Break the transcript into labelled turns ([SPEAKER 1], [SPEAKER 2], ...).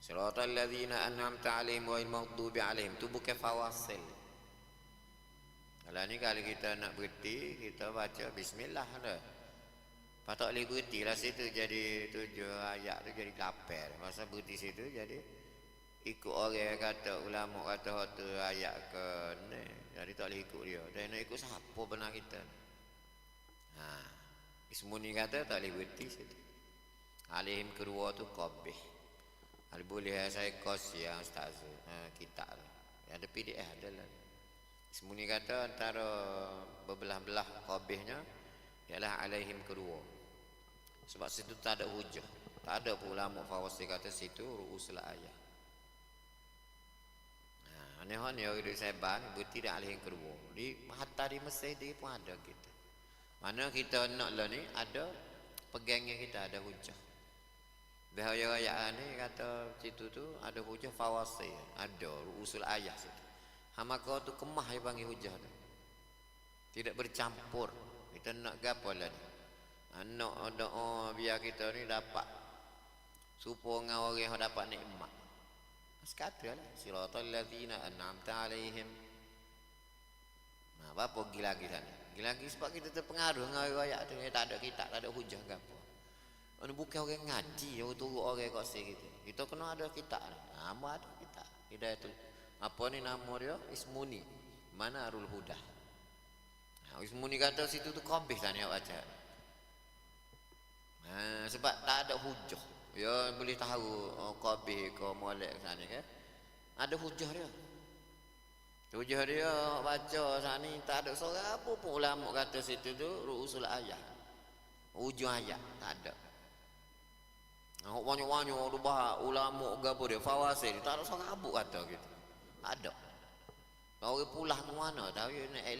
[SPEAKER 1] Siratal ladzina an'amta 'alaihim ghairil maghdubi 'alaihim, itu bukan fawasil. Kalau ni kalau kita nak berhenti, kita baca bismillah dah. Patut boleh berhenti lah situ, jadi 7 ayat tu jadi 8. Masa berhenti situ jadi ikut orang kata, ulama kata tu ayat ke ni, jadi tak boleh ikut dia. Dan nak ikut siapa benar kita? Ha, Ismuni kata tak boleh berhenti situ. Alaihim kedua tu qabih. Boleh saya kos yang ustaz kitab tu. Yang ada PDF adalah. Ismuni kata antara berbelah-belah qabihnya ialah alaihim kedua. Sebab situ tak ada hujah. Tak ada pun ulama fawasi kata situ ru'usul ayat. Aneh-aneh orang duduk Saiban berhenti dah alaihim kedua. Hatta di Mesir dia pun ada kita. Mana kita nak lah ni ada pegangnya, kita ada hujah. Bahaya ayat ni kata situ tu ada hujah fawasi, ada ru'usul ayat situ. Maka tu kemah dia panggil hujah tu. Tidak bercampur. Kita nak gapo lah ni. Nak doa biar kita ni dapat supaya orang yang dapat nikmat. Sekadar lah. Siratal ladzina an'amta 'alaihim. Nah, apa pergi lagi sana? Pergi lagi sebab kita terpengaruh dengan ayat tu. Tak ada kitab, tak ada hujah gapo. Bukan orang ngaji, orang turut orang kat sini gitu. Kita kena ada kitab. Nama ada kitab. Hidayatul. Apa ni nama dia? Ismuni. Manarul Huda. Ismuni kata situ tu qabih lah ni awak baca. Sebab tak ada hujah. Ya boleh tahu qabih ke molek sana kan. Ada hujah dia. Hujah dia baca sana ni tak ada seorang apa pun ulama kata situ tu ru'usul ayat. Hujung ayat tak ada. Banyak-banyak tu bahas ulama gapo dia fawasil, tak ada seorang abu kata gitu. Ada. Kau pulah ke mana tahu ni